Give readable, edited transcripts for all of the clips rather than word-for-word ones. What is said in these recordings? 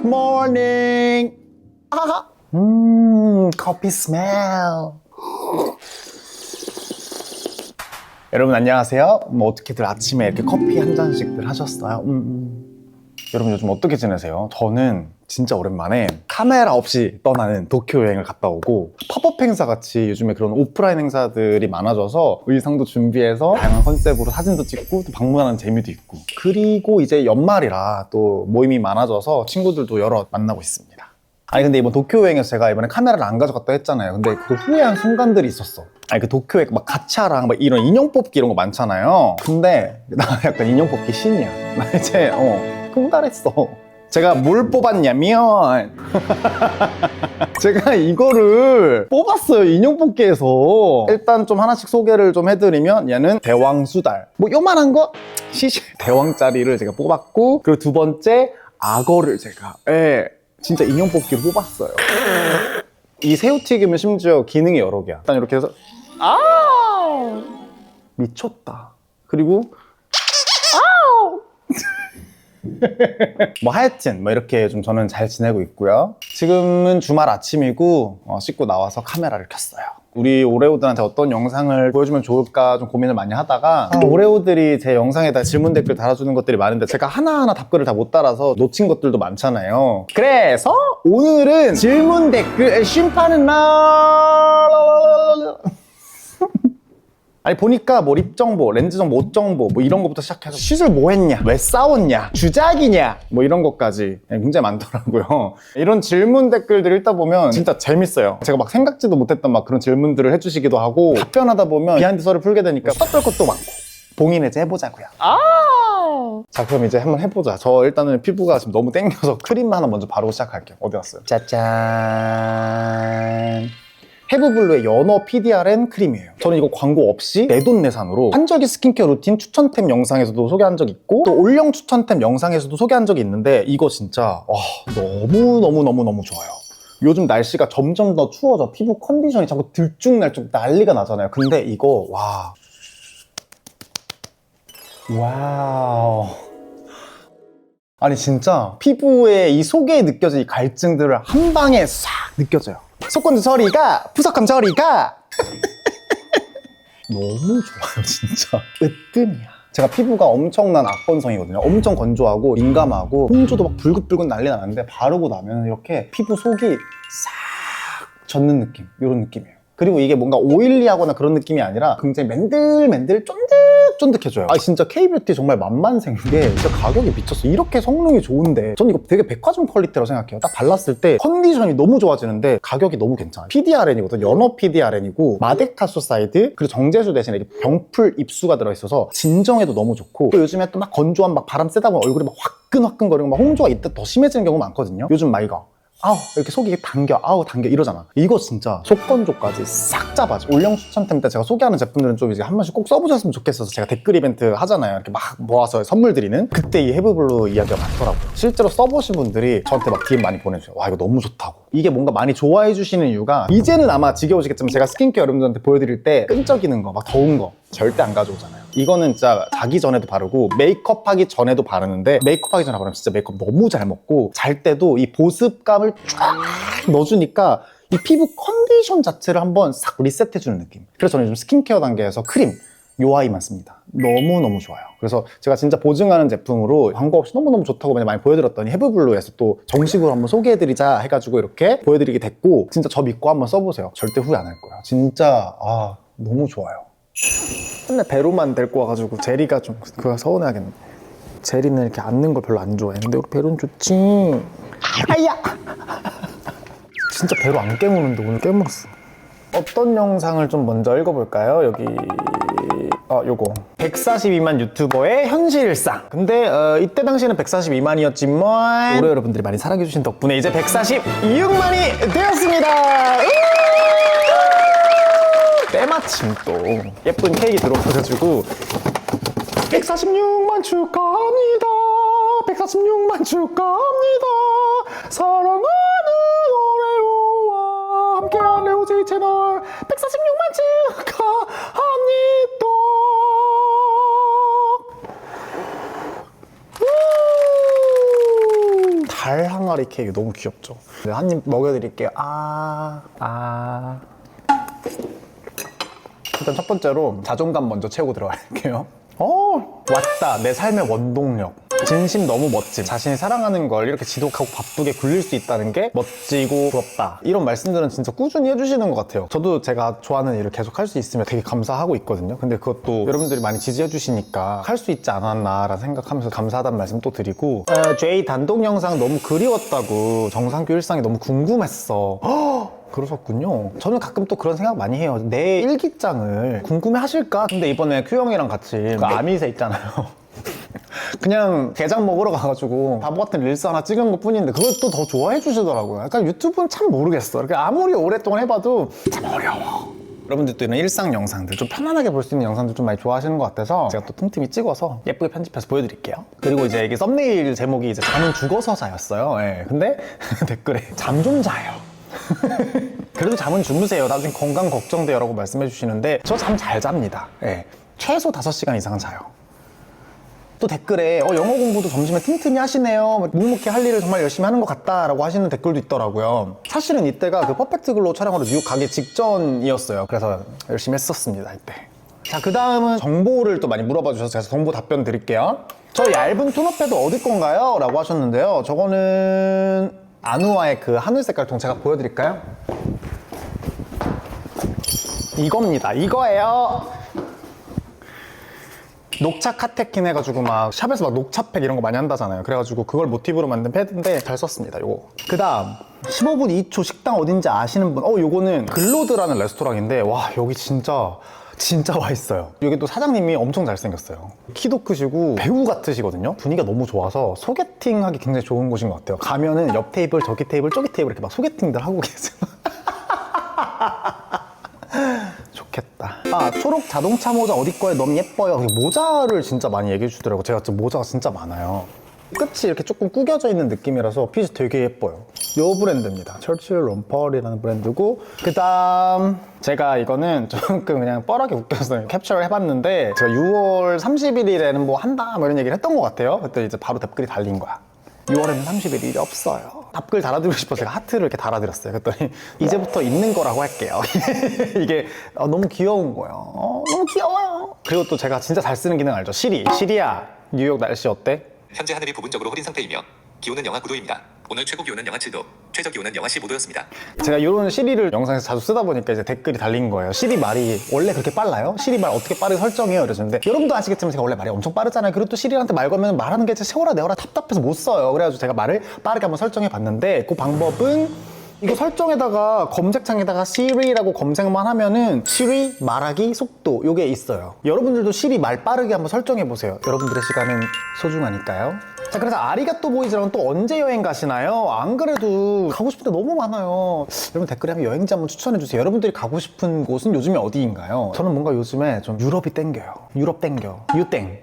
morning. 커피 스멜. 여러분 안녕하세요. 뭐 어떻게들 아침에 이렇게 커피 한 잔씩들 하셨어요? 여러분 요즘 어떻게 지내세요? 저는 진짜 오랜만에 카메라 없이 떠나는 도쿄 여행을 갔다 오고, 팝업 행사 같이 요즘에 그런 오프라인 행사들이 많아져서 의상도 준비해서 다양한 컨셉으로 사진도 찍고 또 방문하는 재미도 있고, 그리고 이제 연말이라 또 모임이 많아져서 친구들도 여러 만나고 있습니다. 아니 근데 이번 도쿄 여행에서 제가 이번에 카메라를 안 가져갔다 했잖아요. 근데 그 후회한 순간들이 있었어. 아니 그 도쿄에 막 가차랑 막 이런 인형 뽑기 이런 거 많잖아요. 근데 나 약간 인형 뽑기 신이야. 나 이제 흥달했어. 제가 뭘 뽑았냐면 제가 이거를 뽑았어요, 인형 뽑기에서. 일단 좀 하나씩 소개를 좀 해드리면, 얘는 대왕수달, 뭐 요만한 거 시실 대왕짜리를 제가 뽑았고, 그리고 두 번째 악어를 제가 진짜 인형 뽑기로 뽑았어요. 이 새우튀김은 심지어 기능이 여러 개야. 일단 이렇게 해서 미쳤다. 그리고 뭐 하여튼 뭐 이렇게 좀 저는 잘 지내고 있고요. 지금은 주말 아침이고 씻고 나와서 카메라를 켰어요. 우리 오레오들한테 어떤 영상을 보여주면 좋을까 좀 고민을 많이 하다가, 오레오들이 제 영상에다 질문 댓글 달아주는 것들이 많은데 제가 하나하나 답글을 다 못 달아서 놓친 것들도 많잖아요. 그래서 오늘은 질문 댓글 심판은 아니 보니까 뭐 립 정보, 렌즈 정보, 옷 정보 뭐 이런 거부터 시작해서 시술 뭐 했냐, 왜 싸웠냐, 주작이냐 뭐 이런 것까지 굉장히 많더라고요. 이런 질문 댓글들 읽다 보면 진짜 재밌어요. 제가 막 생각지도 못했던 막 그런 질문들을 해주시기도 하고, 답변하다 보면 비하인드 썰을 풀게 되니까 썰 것도 많고. 봉인 이제 해보자고요. 자, 그럼 이제 한번 해보자. 저 일단은 피부가 지금 너무 땡겨서 크림 하나 먼저 바르고 시작할게요. 어디 갔어요? 짜잔. 헤브블루의 연어 PDRN 크림이에요. 저는 이거 광고 없이 내돈내산으로 한적이 스킨케어 루틴 추천템 영상에서도 소개한 적 있고, 또 올영 추천템 영상에서도 소개한 적이 있는데, 이거 진짜 너무 좋아요. 요즘 날씨가 점점 더 추워져. 피부 컨디션이 자꾸 들쭉날쭉 난리가 나잖아요. 근데 이거 와우. 아니 진짜 피부에 이 속에 느껴진 이 갈증들을 한 방에 싹 느껴져요. 속건조 처리가, 푸석함 처리가 너무 좋아요. 진짜 으뜸이야. 제가 피부가 엄청난 악건성이거든요. 엄청 건조하고 민감하고 홍조도 막 불긋불긋 난리 나는데, 바르고 나면 이렇게 피부 속이 싹 젖는 느낌, 이런 느낌이에요. 그리고 이게 뭔가 오일리하거나 그런 느낌이 아니라 굉장히 맨들맨들 쫀득쫀득해져요. 아 진짜 K뷰티 정말 만만생 게 진짜 가격이 미쳤어. 이렇게 성능이 좋은데 저는 이거 되게 백화점 퀄리티라고 생각해요. 딱 발랐을 때 컨디션이 너무 좋아지는데 가격이 너무 괜찮아요. PDRN이거든. 연어 PDRN이고 마데카소사이드, 그리고 정제수 대신에 이렇게 병풀 입수가 들어있어서 진정에도 너무 좋고, 또 요즘에 또 막 건조한 막 바람 쐬다 보면 얼굴이 막 화끈화끈거리고 막 홍조가 이때 더 심해지는 경우가 많거든요. 요즘 막 이거 이렇게 속이 당겨, 당겨 이러잖아. 이거 진짜 속건조까지 싹 잡아줘. 올영 추천템 때 제가 소개하는 제품들은 좀 이제 한 번씩 꼭 써보셨으면 좋겠어서 제가 댓글 이벤트 하잖아요. 이렇게 막 모아서 선물 드리는, 그때 이 헤브블루 이야기가 많더라고요. 실제로 써보신 분들이 저한테 막 DM 많이 보내주세요. 와 이거 너무 좋다고. 이게 뭔가 많이 좋아해 주시는 이유가, 이제는 아마 지겨우시겠지만 제가 스킨케어 여러분들한테 보여드릴 때 끈적이는 거, 막 더운 거 절대 안 가져오잖아요. 이거는 진짜 자기 전에도 바르고 메이크업 하기 전에도 바르는데, 메이크업 하기 전에 바르면 진짜 메이크업 너무 잘 먹고, 잘 때도 이 보습감을 쫙 넣어주니까 이 피부 컨디션 자체를 한번 싹 리셋해주는 느낌. 그래서 저는 요즘 스킨케어 단계에서 크림 요 아이만 씁니다. 너무너무 좋아요. 그래서 제가 진짜 보증하는 제품으로 광고 없이 너무너무 좋다고 많이 보여드렸더니, 헤브블루에서 또 정식으로 한번 소개해드리자 해가지고 이렇게 보여드리게 됐고, 진짜 저 믿고 한번 써보세요. 절대 후회 안 할 거예요. 진짜 너무 좋아요. 맨날 배로만 데리고 와가지고 제리가 좀 그거 서운해하겠네. 제리는 이렇게 앉는 걸 별로 안 좋아해. 근데 우리 배로는 좋지. 아야! 진짜 배로 안 깨무는데 오늘 깨물었어. 어떤 영상을 좀 먼저 읽어볼까요? 여기 요거 142만 유튜버의 현실일상. 근데 이때 당시에는 142만이었지만 올해 여러분들이 많이 사랑해주신 덕분에 이제 146만이 되었습니다. 때마침 또 예쁜 케이크 들어와가지고 146만 축하합니다. 146만 축하합니다. 사랑하는 오레오와 함께한 레오제이 채널 146만 축하합니다. 달 항아리 케이크 너무 귀엽죠? 한 입 먹여드릴게요. 일단 첫 번째로 자존감 먼저 채우고 들어갈게요. 왔다. 내 삶의 원동력. 진심 너무 멋짐. 자신이 사랑하는 걸 이렇게 지독하고 바쁘게 굴릴 수 있다는 게 멋지고 부럽다. 이런 말씀들은 진짜 꾸준히 해주시는 것 같아요. 저도 제가 좋아하는 일을 계속 할 수 있으면 되게 감사하고 있거든요. 근데 그것도 여러분들이 많이 지지해 주시니까 할 수 있지 않았나라는 생각하면서 감사하다는 말씀 또 드리고, 제이 단독 영상 너무 그리웠다고, 정상규 일상이 너무 궁금했어. 그러셨군요. 저는 가끔 또 그런 생각 많이 해요. 내 일기장을 궁금해 하실까? 근데 이번에 큐 형이랑 같이 그 아미새 있잖아요. 그냥 게장 먹으러 가가지고 바보 같은 릴스 하나 찍은 것 뿐인데 그걸 또 더 좋아해 주시더라고요. 약간 유튜브는 참 모르겠어. 그러니까 아무리 오랫동안 해봐도 참 어려워. 여러분들도 이런 일상 영상들, 좀 편안하게 볼 수 있는 영상들 좀 많이 좋아하시는 것 같아서 제가 또 틈틈이 찍어서 예쁘게 편집해서 보여드릴게요. 그리고 이제 이게 썸네일 제목이 이제 잠은 죽어서 자였어요. 예. 근데 댓글에 잠 좀 자요. 그래도 잠은 주무세요. 나중에 건강 걱정돼요 라고 말씀해 주시는데 저 잠 잘 잡니다. 예. 최소 5시간 이상은 자요. 또 댓글에 영어 공부도 점심에 틈틈이 하시네요. 묵묵히 할 일을 정말 열심히 하는 것 같다 라고 하시는 댓글도 있더라고요. 사실은 이때가 그 퍼펙트 글로우 촬영으로 뉴욕 가기 직전이었어요. 그래서 열심히 했었습니다, 이때. 자, 그 다음은 정보를 또 많이 물어봐 주셔서 제가 정보 답변 드릴게요. 저 얇은 톤업 패드 어디 건가요? 라고 하셨는데요. 저거는 아누아의 그 하늘 색깔 통 제가 보여드릴까요? 이겁니다. 이거예요. 녹차 카테킨 해가지고 막 샵에서 막 녹차팩 이런 거 많이 한다잖아요. 그래가지고 그걸 모티브로 만든 패드인데 잘 썼습니다, 요거. 그 다음 15분 2초 식당 어딘지 아시는 분? 요거는 글로드라는 레스토랑인데 와, 여기 진짜 맛있어요. 여기 또 사장님이 엄청 잘생겼어요. 키도 크시고 배우 같으시거든요. 분위기가 너무 좋아서 소개팅 하기 굉장히 좋은 곳인 것 같아요. 가면은 옆 테이블, 저기 테이블, 저기 테이블 이렇게 막 소개팅들 하고 계세요. 좋겠다. 초록 자동차 모자 어디 거예요? 너무 예뻐요. 모자를 진짜 많이 얘기해 주더라고요. 제가 진짜 모자가 진짜 많아요. 끝이 이렇게 조금 구겨져 있는 느낌이라서 핏이 되게 예뻐요. 요 브랜드입니다. 철칠 롬펄이라는 브랜드고, 그 다음 제가 이거는 조금 그냥 뻘하게 웃겨서 캡처를 해봤는데 제가 6월 31일에는 뭐 한다 뭐 이런 얘기를 했던 것 같아요. 그때 이제 바로 댓글이 달린 거야. 6월에는 30일이 없어요. 답글 달아드리고 싶어서 제가 하트를 이렇게 달아드렸어요. 그랬더니 이제부터 있는 거라고 할게요. 이게 너무 귀여운 거예요. 너무 귀여워요. 그리고 또 제가 진짜 잘 쓰는 기능 알죠? 시리야, 뉴욕 날씨 어때? 현재 하늘이 부분적으로 흐린 상태이며 기온은 영하 9도입니다. 오늘 최고 기온은 영하 7도, 최저 기온은 영하 15도였습니다. 제가 이런 시리를 영상에서 자주 쓰다 보니까 이제 댓글이 달린 거예요. 시리 말이 원래 그렇게 빨라요? 시리 말 어떻게 빠르게 설정해요? 이러셨는데 여러분도 아시겠지만 제가 원래 말이 엄청 빠르잖아요. 그리고 또 시리한테 말 걸면 말하는 게 진짜 세워라 내워라 답답해서 못 써요. 그래가지고 제가 말을 빠르게 한번 설정해 봤는데 그 방법은 이거 설정에다가 검색창에다가 시리라고 검색만 하면은 시리 말하기 속도 요게 있어요. 여러분들도 시리 말 빠르게 한번 설정해 보세요. 여러분들의 시간은 소중하니까요. 자, 그래서 아리가또 보이즈랑 또 언제 여행 가시나요? 안 그래도 가고 싶은 데 너무 많아요. 여러분 댓글에 한번 여행지 한번 추천해 주세요. 여러분들이 가고 싶은 곳은 요즘에 어디인가요? 저는 뭔가 요즘에 좀 유럽이 땡겨요. 유럽 땡겨. 유땡.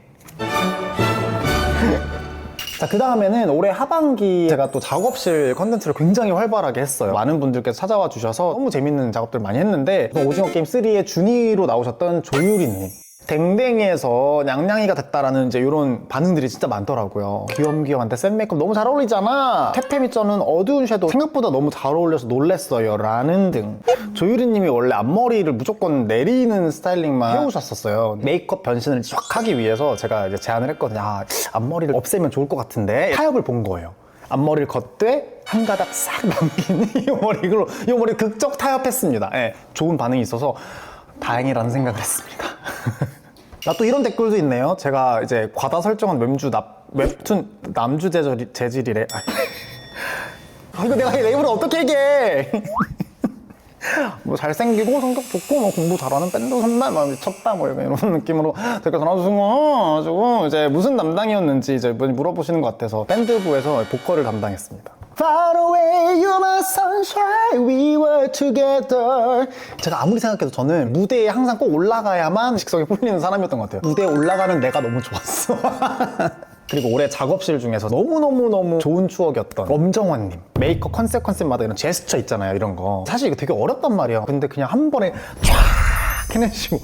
자, 그 다음에는 올해 하반기 제가 또 작업실 컨텐츠를 굉장히 활발하게 했어요. 많은 분들께서 찾아와 주셔서 너무 재밌는 작업들 많이 했는데 오징어 게임 3의 준이로 나오셨던 조유리님, 댕댕이에서 냥냥이가 됐다라는 이제 이런 반응들이 진짜 많더라고요. 귀염귀염한데 센 메이크업 너무 잘 어울리잖아. 태태미쩌는 어두운 섀도우 생각보다 너무 잘 어울려서 놀랬어요 라는 등. 조유리님이 원래 앞머리를 무조건 내리는 스타일링만 해오셨었어요. 메이크업 변신을 쫙 하기 위해서 제가 이제 제안을 했거든요. 앞머리를 없애면 좋을 것 같은데 타협을 본 거예요. 앞머리를 걷되 한 가닥 싹 남긴 이 머리 극적 타협했습니다. 네, 좋은 반응이 있어서 다행이라는 생각을 했습니다. 또 이런 댓글도 있네요. 제가 이제 과다 설정한 웹툰 남주 재질이래. 이거 내가 내 입으로 어떻게 얘기해? 뭐 잘생기고 성격 좋고 뭐 공부 잘하는 밴드 선배 막 미쳤다 뭐 이런 느낌으로 댓글 달아주신 거 가지고 이제 무슨 담당이었는지 이제 물어보시는 것 같아서 밴드부에서 보컬을 담당했습니다. Far away, you're my sunshine, we were together. 제가 아무리 생각해도 저는 무대에 항상 꼭 올라가야만 직성이 풀리는 사람이었던 것 같아요. 무대에 올라가는 내가 너무 좋았어. 그리고 올해 작업실 중에서 너무너무 좋은 추억이었던 엄정화님 메이크업 컨셉마다 이런 제스처 있잖아요. 이런 거 사실 이거 되게 어렵단 말이에요. 근데 그냥 한 번에 쫙 해내시고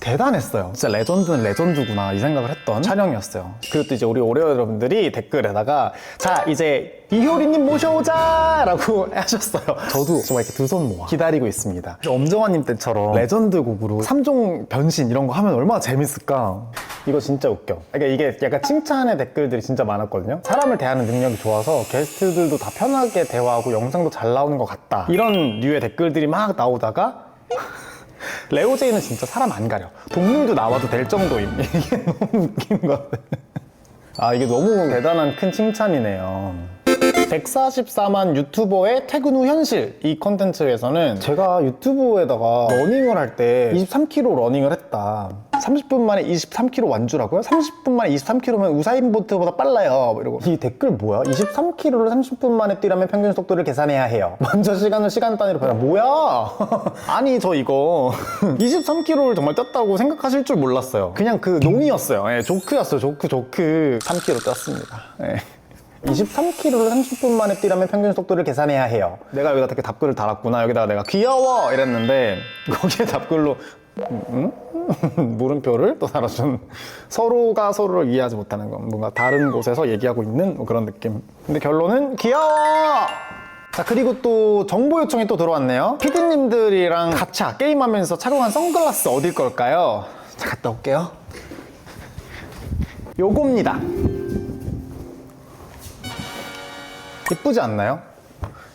대단했어요. 진짜 레전드는 레전드구나 이 생각을 했던 촬영이었어요. 그리고 또 이제 우리 오레오 여러분들이 댓글에다가 자 이제 이효리님 모셔오자 라고 하셨어요. 저도 정말 이렇게 두 손 모아 기다리고 있습니다. 엄정화님 때처럼 레전드 곡으로 3종 변신 이런 거 하면 얼마나 재밌을까. 이거 진짜 웃겨. 그러니까 이게 약간 칭찬의 댓글들이 진짜 많았거든요. 사람을 대하는 능력이 좋아서 게스트들도 다 편하게 대화하고 영상도 잘 나오는 것 같다, 이런 류의 댓글들이 막 나오다가 레오제이는 진짜 사람 안 가려. 동물도 나와도 될 정도임. 이게 너무 웃긴 것 같아. 아, 이게 너무 대단한 큰 칭찬이네요. 144만 유튜버의 퇴근 후 현실, 이 컨텐츠에서는 제가 유튜브에다가 러닝을 할 때 23km 러닝을 했다, 30분 만에 23km 완주라고요? 30분 만에 23km면 우사인 볼트보다 빨라요, 이러고. 이 댓글 뭐야? 23km를 30분 만에 뛰려면 평균 속도를 계산해야 해요. 먼저 시간을 시간 단위로 변화. 뭐야? 아니 저 이거 23km를 정말 뛰었다고 생각하실 줄 몰랐어요. 그냥 그 농이었어요. 예, 조크였어요. 조크. 3km 뛰었습니다. 예. 23km를 30분 만에 뛰려면 평균 속도를 계산해야 해요. 내가 여기다 이렇게 답글을 달았구나. 여기다가 내가 귀여워 이랬는데 거기에 답글로 물음표를 또 달아준, 서로가 서로를 이해하지 못하는 건 뭔가 다른 곳에서 얘기하고 있는 뭐 그런 느낌. 근데 결론은 귀여워! 자, 그리고 또 정보 요청이 또 들어왔네요. PD님들이랑 가차 게임하면서 착용한 선글라스 어딜 걸까요? 자, 갔다 올게요. 요겁니다. 예쁘지 않나요?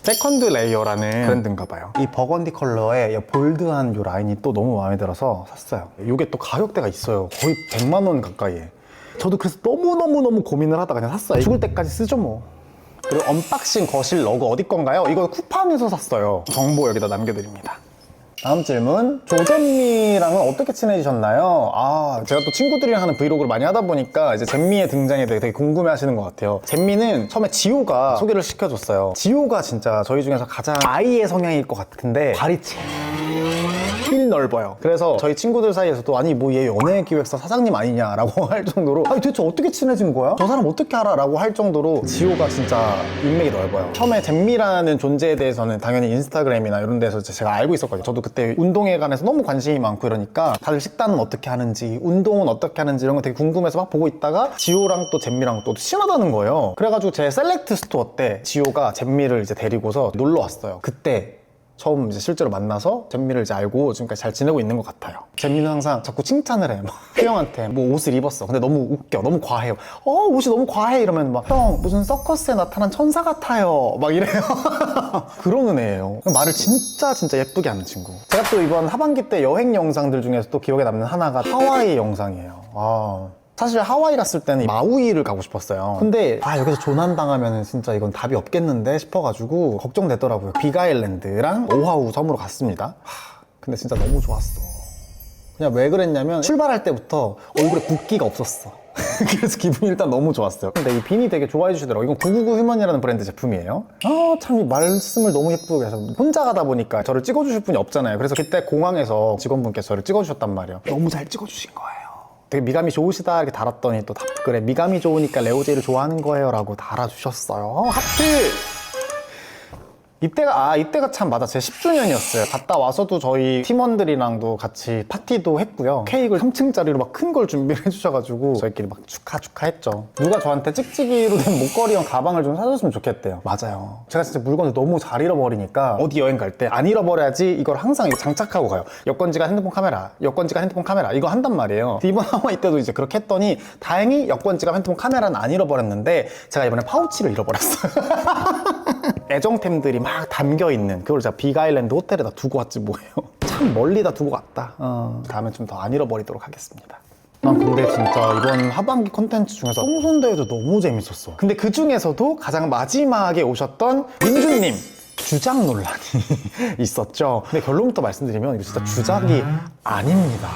세컨드 레이어라는 브랜드인가 봐요. 이 버건디 컬러의 볼드한 요 라인이 또 너무 마음에 들어서 샀어요. 이게 또 가격대가 있어요. 거의 100만 원 가까이에. 저도 그래서 너무너무 고민을 하다가 그냥 샀어요. 죽을 때까지 쓰죠 뭐. 그리고 언박싱 거실 러그 어디 건가요? 이거 쿠팡에서 샀어요. 정보 여기다 남겨드립니다. 다음 질문. 조잼미랑은 어떻게 친해지셨나요? 아, 제가 또 친구들이랑 하는 브이로그를 많이 하다 보니까 이제 잼미의 등장에 대해 되게 궁금해 하시는 것 같아요. 잼미는 처음에 지호가 소개를 시켜줬어요. 지호가 진짜 저희 중에서 가장 아이의 성향일 것 같은데 발이 제일 넓어요. 그래서 저희 친구들 사이에서도 아니 뭐 얘 연예기획사 사장님 아니냐라고 할 정도로 아니 도대체 어떻게 친해진 거야? 저 사람 어떻게 알아? 라고 할 정도로 지호가 진짜 인맥이 넓어요. 처음에 잼미라는 존재에 대해서는 당연히 인스타그램이나 이런 데서 제가 알고 있었거든요. 저도 그때 운동에 관해서 너무 관심이 많고 이러니까 다들 식단은 어떻게 하는지, 운동은 어떻게 하는지 이런 거 되게 궁금해서 막 보고 있다가 지호랑 또 잼미랑 또 친하다는 거예요. 그래가지고 제 셀렉트 스토어 때 지호가 잼미를 이제 데리고서 놀러 왔어요. 그때 처음 이제 실제로 만나서 잼미를 이제 알고 지금까지 잘 지내고 있는 것 같아요. 잼미는 항상 자꾸 칭찬을 해. 막 혜영한테 뭐 옷을 입었어. 근데 너무 웃겨. 너무 과해요. 옷이 너무 과해. 이러면 막 형 무슨 서커스에 나타난 천사 같아요. 막 이래요. 그러는 애예요. 말을 진짜 예쁘게 하는 친구. 제가 또 이번 하반기 때 여행 영상들 중에서 또 기억에 남는 하나가 하와이 영상이에요. 사실 하와이 갔을 때는 마우이를 가고 싶었어요. 근데 여기서 조난당하면 진짜 이건 답이 없겠는데 싶어가지고 걱정되더라고요. 빅아일랜드랑 오아후 섬으로 갔습니다. 근데 진짜 너무 좋았어. 그냥 왜 그랬냐면 출발할 때부터 얼굴에 붓기가 없었어. 그래서 기분이 일단 너무 좋았어요. 근데 이 빈이 되게 좋아해 주시더라고요. 이건 999 휴먼이라는 브랜드 제품이에요. 참 이 말씀을 너무 예쁘게 해서 혼자 가다 보니까 저를 찍어주실 분이 없잖아요. 그래서 그때 공항에서 직원분께서 저를 찍어주셨단 말이에요. 너무 잘 찍어주신 거예요. 되게 미감이 좋으시다 이렇게 달았더니 또 답글에 미감이 좋으니까 레오제이를 좋아하는 거예요 라고 달아주셨어요. 하트! 이때가 참 맞아 제 10주년이었어요. 갔다 와서도 저희 팀원들이랑도 같이 파티도 했고요. 케이크를 3층짜리로 막 큰 걸 준비를 해주셔가지고 저희끼리 막 축하했죠. 누가 저한테 찍찍이로 된 목걸이형 가방을 좀 사줬으면 좋겠대요. 맞아요. 제가 진짜 물건을 너무 잘 잃어버리니까 어디 여행 갈 때 안 잃어버려야지 이걸 항상 장착하고 가요. 여권지가 핸드폰 카메라, 여권지가 핸드폰 카메라 이거 한단 말이에요. 이번 하와이 때도 이제 그렇게 했더니 다행히 여권지가 핸드폰 카메라는 안 잃어버렸는데 제가 이번에 파우치를 잃어버렸어요. 애정템들이 막 담겨있는 그걸 제가 빅아일랜드 호텔에다 두고 왔지 뭐예요. 참 멀리다 두고 왔다. 다음에 좀 더 안 잃어버리도록 하겠습니다. 난 근데 진짜 이번 하반기 콘텐츠 중에서 똥손대회도 너무 재밌었어. 근데 그 중에서도 가장 마지막에 오셨던 민주님 주작 논란이 있었죠. 근데 결론부터 말씀드리면 이거 진짜 주작이 아닙니다.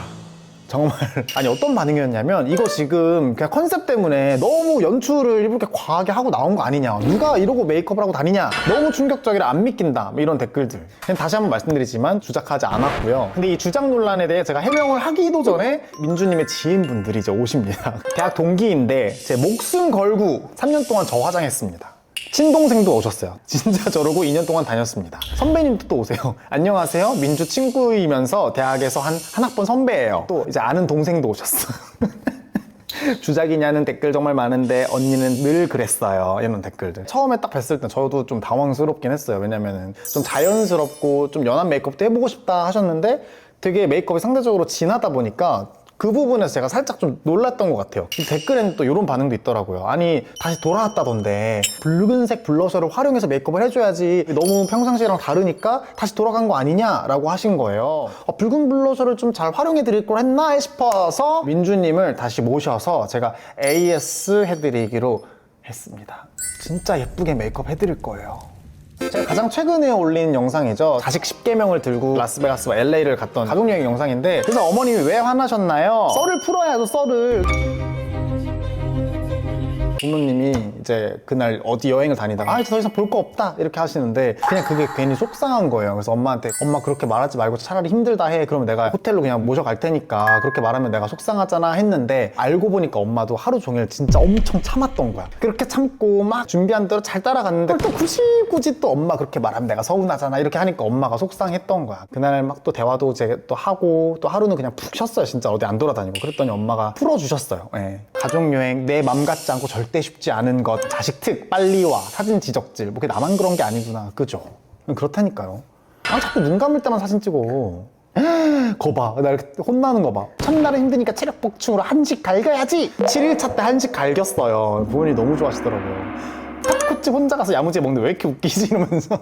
정말 아니 어떤 반응이었냐면 이거 지금 그냥 컨셉 때문에 너무 연출을 이렇게 과하게 하고 나온 거 아니냐, 누가 이러고 메이크업을 하고 다니냐, 너무 충격적이라 안 믿긴다 뭐 이런 댓글들. 그냥 다시 한번 말씀드리지만 주작하지 않았고요. 근데 이 주작 논란에 대해 제가 해명을 하기도 전에 민주님의 지인분들이 이제 오십니다. 대학 동기인데 제 목숨 걸고 3년 동안 저 화장했습니다. 친동생도 오셨어요. 진짜 저러고 2년 동안 다녔습니다. 선배님도 또 오세요. 안녕하세요. 민주 친구이면서 대학에서 한 학번 선배예요. 또 이제 아는 동생도 오셨어요. 주작이냐는 댓글 정말 많은데 언니는 늘 그랬어요. 이런 댓글들. 처음에 딱 뵀을 때 저도 좀 당황스럽긴 했어요. 왜냐면은 좀 자연스럽고 좀 연한 메이크업도 해보고 싶다 하셨는데 되게 메이크업이 상대적으로 진하다 보니까 그 부분에서 제가 살짝 좀 놀랐던 것 같아요. 댓글에는 또 이런 반응도 있더라고요. 아니 다시 돌아왔다던데 붉은색 블러셔를 활용해서 메이크업을 해줘야지 너무 평상시랑 다르니까 다시 돌아간 거 아니냐라고 하신 거예요. 붉은 블러셔를 좀 잘 활용해 드릴 걸 했나 싶어서 민주님을 다시 모셔서 제가 AS 해드리기로 했습니다. 진짜 예쁘게 메이크업 해드릴 거예요. 제가 가장 최근에 올린 영상이죠. 자식 10개명을 들고 라스베가스와 LA를 갔던 가족여행 영상인데 그래서 어머님이 왜 화나셨나요? 썰을 풀어야죠, 썰을. 부모님이 이제 그날 어디 여행을 다니다가 아, 이제 더 이상 볼 거 없다 이렇게 하시는데 그냥 그게 괜히 속상한 거예요. 그래서 엄마한테 엄마 그렇게 말하지 말고 차라리 힘들다 해. 그러면 내가 호텔로 그냥 모셔갈 테니까 그렇게 말하면 내가 속상하잖아 했는데 알고 보니까 엄마도 하루 종일 진짜 엄청 참았던 거야. 그렇게 참고 막 준비한 대로 잘 따라갔는데 또 굳이 또 엄마 그렇게 말하면 내가 서운하잖아 이렇게 하니까 엄마가 속상했던 거야. 그날 막 또 대화도 이제 또 하고 또 하루는 그냥 푹 쉬었어요. 진짜 어디 안 돌아다니고. 그랬더니 엄마가 풀어주셨어요. 예. 가족여행 내 맘 같지 않고 절대 쉽지 않은 것, 자식 특, 빨리 와, 사진 지적질, 뭐 그게 나만 그런 게 아니구나. 그죠? 그렇다니까요. 아, 자꾸 눈 감을 때만 사진 찍어. 거봐, 나 이렇게 혼나는 거 봐. 첫날은 힘드니까 체력 보충으로 한식 갈겨야지. 7일차 때 한식 갈겼어요. 부모님이 너무 좋아하시더라고요. 핫코치 혼자 가서 야무지게 먹는데 왜 이렇게 웃기지? 이러면서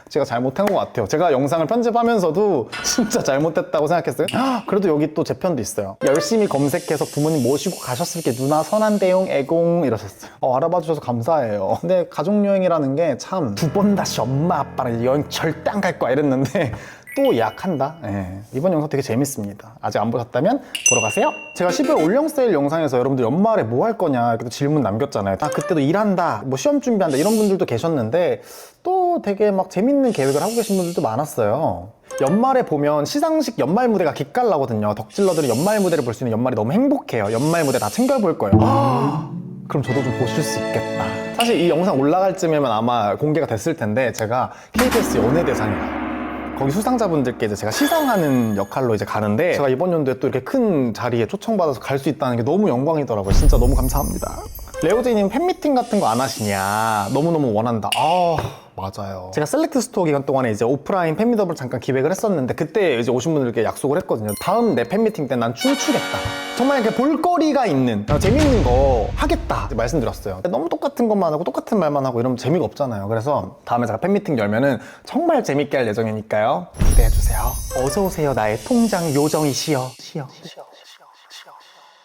제가 잘못한 것 같아요. 제가 영상을 편집하면서도 진짜 잘못했다고 생각했어요. 그래도 여기 또 제 편도 있어요. 열심히 검색해서 부모님 모시고 가셨을 게 누나 선한대용 애공 이러셨어요. 알아봐 주셔서 감사해요. 근데 가족여행이라는 게 참 두 번 다시 엄마 아빠랑 여행 절대 안 갈 거야 이랬는데 또 예약한다. 예. 이번 영상 되게 재밌습니다. 아직 안 보셨다면 보러 가세요. 제가 12월 올영 세일 영상에서 여러분들 연말에 뭐 할 거냐 이렇게 질문 남겼잖아요. 그때도 일한다, 뭐 시험 준비한다 이런 분들도 계셨는데 또 되게 막 재밌는 계획을 하고 계신 분들도 많았어요. 연말에 보면 시상식 연말 무대가 기깔나거든요. 덕질러들은 연말 무대를 볼 수 있는 연말이 너무 행복해요. 연말 무대 다 챙겨볼 거예요. 그럼 저도 좀 보실 수 있겠다. 사실 이 영상 올라갈 쯤이면 아마 공개가 됐을 텐데 제가 KBS 연예대상에 가요. 거기 수상자분들께 이제 제가 시상하는 역할로 이제 가는데 제가 이번 연도에 또 이렇게 큰 자리에 초청받아서 갈 수 있다는 게 너무 영광이더라고요. 진짜 너무 감사합니다. 레오제이님 팬미팅 같은 거 안 하시냐? 너무너무 원한다. 맞아요. 제가 셀렉트 스토어 기간 동안에 이제 오프라인 팬미더블 잠깐 기획을 했었는데 그때 이제 오신 분들께 약속을 했거든요. 다음 내 팬미팅 때 난 춤추겠다. 정말 이렇게 볼거리가 있는 재밌는 거 하겠다 말씀드렸어요. 너무 똑같은 것만 하고 똑같은 말만 하고 이러면 재미가 없잖아요. 그래서 다음에 제가 팬미팅 열면은 정말 재밌게 할 예정이니까요. 기대해주세요. 어서오세요 나의 통장 요정이시여.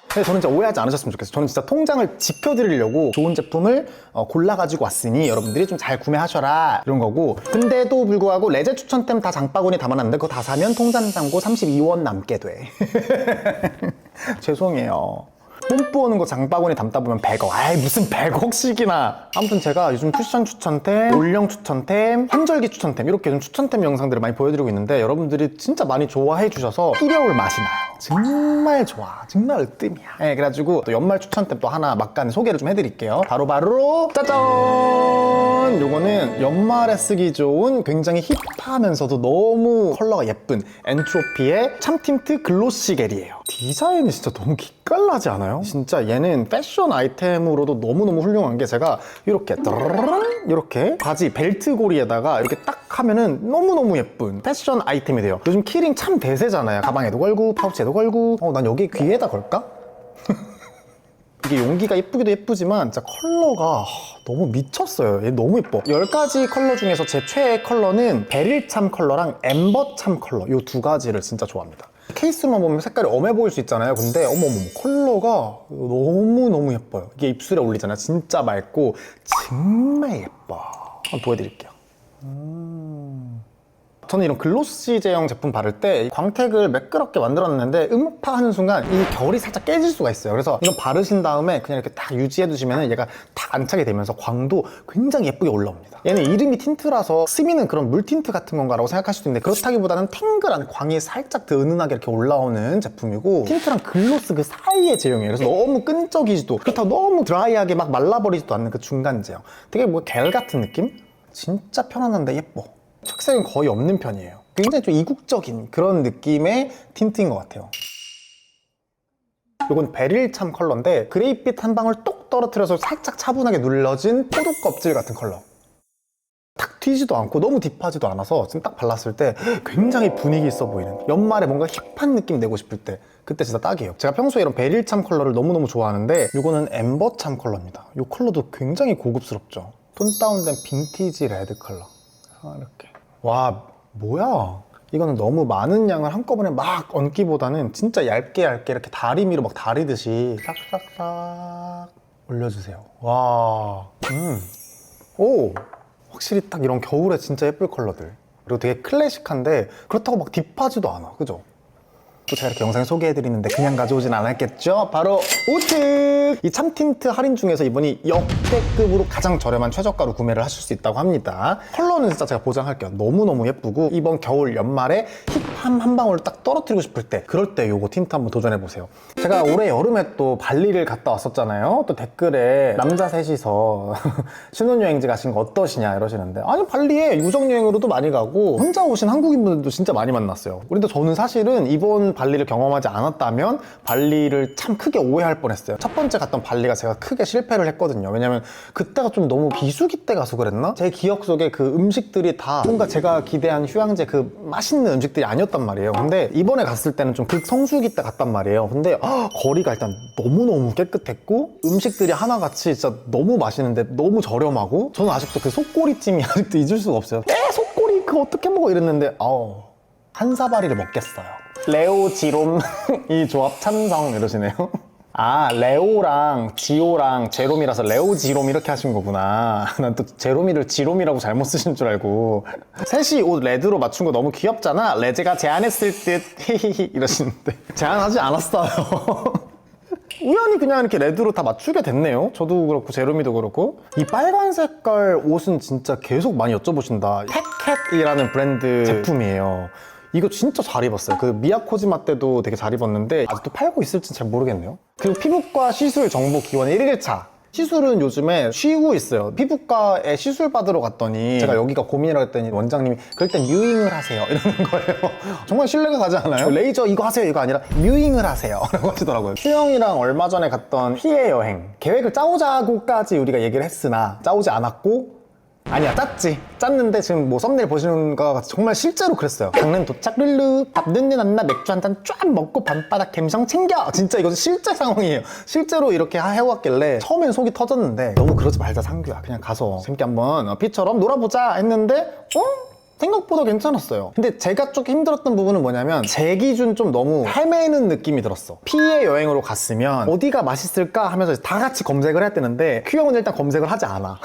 근데 저는 진짜 오해하지 않으셨으면 좋겠어요. 저는 진짜 통장을 지켜드리려고 좋은 제품을 골라가지고 왔으니 여러분들이 좀 잘 구매하셔라 이런 거고, 근데도 불구하고 레제 추천템 다 장바구니 담아놨는데 그거 다 사면 통장 잔고 32원 남게 돼. 죄송해요. 뽐뿌 오는 거 장바구니 담다 보면 100억. 아이 무슨 100억씩이나. 아무튼 제가 요즘 쿠션 추천템, 올영 추천템, 환절기 추천템 이렇게 좀 추천템 영상들을 많이 보여드리고 있는데 여러분들이 진짜 많이 좋아해 주셔서 끼려올 맛이 나요. 정말 좋아. 정말 으뜸이야. 네, 그래가지고 또 연말 추천템 또 하나 막간에 소개를 좀 해드릴게요. 바로 짜잔! 요거는 연말에 쓰기 좋은 굉장히 힙하면서도 너무 컬러가 예쁜 엔트로피의 참틴트 글로시 겔이에요. 디자인이 진짜 너무 기깔나지 않아요? 진짜 얘는 패션 아이템으로도 너무너무 훌륭한 게 제가 이렇게 이렇게 바지 벨트 고리에다가 이렇게 딱 하면은 너무너무 예쁜 패션 아이템이 돼요. 요즘 키링 참 대세잖아요. 가방에도 걸고 파우치에도 걸고. 난 여기 귀에다 걸까? 이게 용기가 예쁘기도 예쁘지만 진짜 컬러가 너무 미쳤어요. 얘 너무 예뻐. 10가지 컬러 중에서 제 최애 컬러는 베릴참 컬러랑 엠버참 컬러, 이 두 가지를 진짜 좋아합니다. 케이스로만 보면 색깔이 엄해 보일 수 있잖아요. 근데 어머머 컬러가 너무너무 예뻐요. 이게 입술에 올리잖아요. 진짜 맑고 정말 예뻐. 한번 보여드릴게요. 저는 이런 글로시 제형 제품 바를 때 광택을 매끄럽게 만들었는데 음파하는 순간 이 결이 살짝 깨질 수가 있어요. 그래서 이거 바르신 다음에 그냥 이렇게 딱 유지해 두시면 얘가 탁 안착이 되면서 광도 굉장히 예쁘게 올라옵니다. 얘는 이름이 틴트라서 스미는 그런 물 틴트 같은 건가라고 생각할 수도 있는데 그렇다기보다는 탱글한 광이 살짝 더 은은하게 이렇게 올라오는 제품이고 틴트랑 글로스 그 사이의 제형이에요. 그래서 너무 끈적이지도 그렇다고 너무 드라이하게 막 말라버리지도 않는 그 중간 제형. 되게 뭐 겔 같은 느낌? 진짜 편안한데 예뻐. 착색은 거의 없는 편이에요. 굉장히 좀 이국적인 그런 느낌의 틴트인 것 같아요. 이건 베릴참 컬러인데 그레이빛 한 방울 똑 떨어뜨려서 살짝 차분하게 눌러진 포도 껍질 같은 컬러. 탁 튀지도 않고 너무 딥하지도 않아서 지금 딱 발랐을 때 굉장히 분위기 있어 보이는, 연말에 뭔가 힙한 느낌 내고 싶을 때 그때 진짜 딱이에요. 제가 평소에 이런 베릴참 컬러를 너무너무 좋아하는데 이거는 엠버참 컬러입니다. 이 컬러도 굉장히 고급스럽죠. 톤 다운된 빈티지 레드 컬러. 이렇게. 와, 뭐야? 이거는 너무 많은 양을 한꺼번에 막 얹기보다는 진짜 얇게 이렇게 다리미로 막 다리듯이 싹싹싹 올려주세요. 와, 오, 확실히 딱 이런 겨울에 진짜 예쁠 컬러들. 그리고 되게 클래식한데 그렇다고 막 딥하지도 않아, 그죠? 또 제가 이렇게 영상에 소개해드리는데 그냥 가져오진 않았겠죠? 바로 우특! 이 참틴트 할인 중에서 이번이 역대급으로 가장 저렴한 최저가로 구매를 하실 수 있다고 합니다. 컬러는 진짜 제가 보장할게요. 너무너무 예쁘고 이번 겨울 연말에 힙함 한 방울 딱 떨어뜨리고 싶을 때 그럴 때 요거 틴트 한번 도전해보세요. 제가 올해 여름에 또 발리를 갔다 왔었잖아요. 또 댓글에 남자 셋이서 신혼여행지 가신 거 어떠시냐 이러시는데, 아니 발리에 유정여행으로도 많이 가고 혼자 오신 한국인분들도 진짜 많이 만났어요. 그런데 저는 사실은 이번 발리를 경험하지 않았다면 발리를 참 크게 오해할 뻔했어요. 첫 번째 갔던 발리가 제가 크게 실패를 했거든요. 왜냐면 그때가 좀 너무 비수기 때 가서 그랬나? 제 기억 속에 그 음식들이 다 뭔가 제가 기대한 휴양지 그 맛있는 음식들이 아니었단 말이에요. 근데 이번에 갔을 때는 좀 극성수기 때 갔단 말이에요. 근데 거리가 일단 너무너무 깨끗했고 음식들이 하나같이 진짜 너무 맛있는데 너무 저렴하고, 저는 아직도 그 속꼬리찜이 아직도 잊을 수가 없어요. 속꼬리 그거 어떻게 먹어 이랬는데 한 사발이를 먹겠어요. 레오 지롬 이 조합 찬성 이러시네요. 아, 레오랑 지오랑 제롬이라서 레오 지롬 이렇게 하신 거구나. 난 또 제롬이를 지롬이라고 잘못 쓰신 줄 알고. 셋이 옷 레드로 맞춘 거 너무 귀엽잖아. 레제가 제안했을 듯 히히히 이러시는데 제안하지 않았어요. 우연히 그냥 이렇게 레드로 다 맞추게 됐네요. 저도 그렇고 제롬이도 그렇고. 이 빨간 색깔 옷은 진짜 계속 많이 여쭤보신다. 캣캣이라는 브랜드 제품이에요. 이거 진짜 잘 입었어요. 그 미야코지마 때도 되게 잘 입었는데 아직도 팔고 있을지 잘 모르겠네요. 그리고 피부과 시술 정보 기원 1일차. 시술은 요즘에 쉬고 있어요. 피부과에 시술 받으러 갔더니 제가 여기가 고민이라고 했더니 원장님이 그럴 땐 뮤잉을 하세요 이러는 거예요. 정말 신뢰가 가지 않아요? 레이저 이거 하세요 이거 아니라 뮤잉을 하세요 라고 하시더라고요. 수영이랑 얼마 전에 갔던 피해 여행 계획을 짜오자고까지 우리가 얘기를 했으나 짜오지 않았고, 아니야 짰는데 지금 뭐 썸네일 보시는 거 같이 정말 실제로 그랬어요. 강릉 도착 룰루 밥 늦는 안나 맥주 한 잔 쫙 먹고 밤바닥 갬성 챙겨. 진짜 이거 실제 상황이에요. 실제로 이렇게 해왔길래 처음엔 속이 터졌는데 너무 그러지 말자 상규야, 그냥 가서 재밌게 한번 피처럼 놀아보자 했는데 생각보다 괜찮았어요. 근데 제가 좀 힘들었던 부분은 뭐냐면 제 기준 좀 너무 헤매는 느낌이 들었어. 피해 여행으로 갔으면 어디가 맛있을까 하면서 다 같이 검색을 해야 되는데 큐형은 일단 검색을 하지 않아.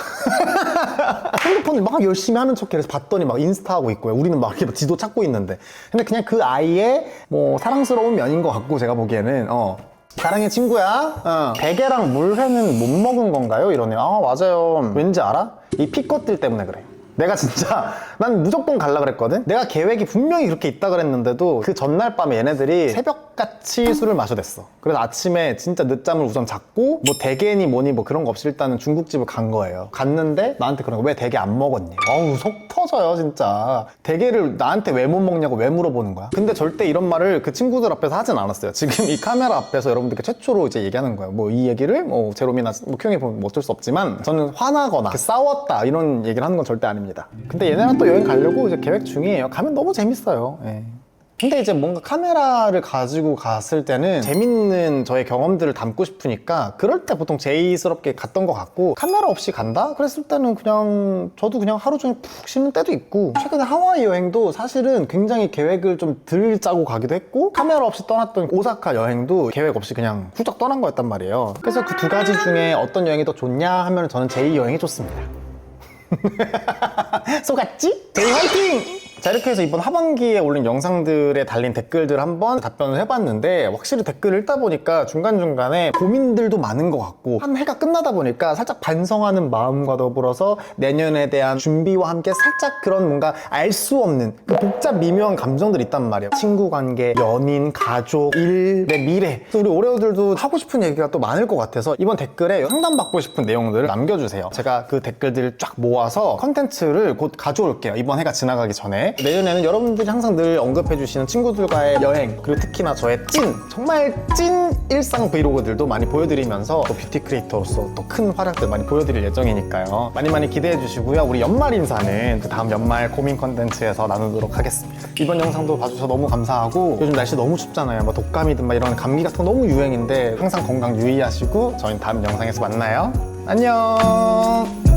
핸드폰을 막 열심히 하는 척해서 봤더니 막 인스타하고 있고요. 우리는 막 이렇게 지도 찾고 있는데, 근데 그냥 그 아이의 뭐 사랑스러운 면인 것 같고, 제가 보기에는 사랑해 친구야. 베개랑 물회는 못 먹은 건가요? 이러네요. 맞아요. 왠지 알아? 이 피껏들 때문에 그래. 내가 진짜 난 무조건 갈라 그랬거든. 내가 계획이 분명히 그렇게 있다 그랬는데도 그 전날 밤에 얘네들이 새벽같이 술을 마셔댔어. 그래서 아침에 진짜 늦잠을 우선 잤고 뭐 대게니 뭐니 뭐 그런 거 없이 일단은 중국집을 간 거예요. 갔는데 나한테 그런 거, 왜 대게 안 먹었니? 어우 속 터져요 진짜. 대게를 나한테 왜 못 먹냐고 왜 물어보는 거야. 근데 절대 이런 말을 그 친구들 앞에서 하진 않았어요. 지금 이 카메라 앞에서 여러분들께 최초로 이제 얘기하는 거예요. 뭐 이 얘기를 뭐 제롬이나 뭐 큐형이 보면 어쩔 수 없지만 저는 화나거나 싸웠다 이런 얘기를 하는 건 절대 아닙니다. 근데 얘네랑 또 여행 가려고 이제 계획 중이에요. 가면 너무 재밌어요. 예. 근데 이제 뭔가 카메라를 가지고 갔을 때는 재밌는 저의 경험들을 담고 싶으니까 그럴 때 보통 제의스럽게 갔던 것 같고, 카메라 없이 간다? 그랬을 때는 그냥 저도 그냥 하루 종일 푹 쉬는 때도 있고, 최근에 하와이 여행도 사실은 굉장히 계획을 좀 덜 짜고 가기도 했고, 카메라 없이 떠났던 오사카 여행도 계획 없이 그냥 훌쩍 떠난 거였단 말이에요. 그래서 그 두 가지 중에 어떤 여행이 더 좋냐 하면 저는 제이 여행이 좋습니다. 속았지? 제이 화이팅! 자, 이렇게 해서 이번 하반기에 올린 영상들에 달린 댓글들 한번 답변을 해봤는데 확실히 댓글을 읽다 보니까 중간중간에 고민들도 많은 것 같고 한 해가 끝나다 보니까 살짝 반성하는 마음과 더불어서 내년에 대한 준비와 함께 살짝 그런 뭔가 알 수 없는 그 복잡 미묘한 감정들이 있단 말이에요. 친구 관계, 연인, 가족, 일, 내 미래. 그래서 우리 오레오들도 하고 싶은 얘기가 또 많을 것 같아서 이번 댓글에 상담받고 싶은 내용들을 남겨주세요. 제가 그 댓글들을 쫙 모아서 컨텐츠를 곧 가져올게요. 이번 해가 지나가기 전에. 내년에는 여러분들이 항상 늘 언급해주시는 친구들과의 여행, 그리고 특히나 저의 정말 찐 일상 브이로그들도 많이 보여드리면서 또 뷰티 크리에이터로서 또 큰 활약들 많이 보여드릴 예정이니까요. 많이 기대해주시고요. 우리 연말 인사는 그 다음 연말 고민 컨텐츠에서 나누도록 하겠습니다. 이번 영상도 봐주셔서 너무 감사하고 요즘 날씨 너무 춥잖아요. 뭐 독감이든 막 이런 감기 같은 거 너무 유행인데 항상 건강 유의하시고 저희는 다음 영상에서 만나요. 안녕.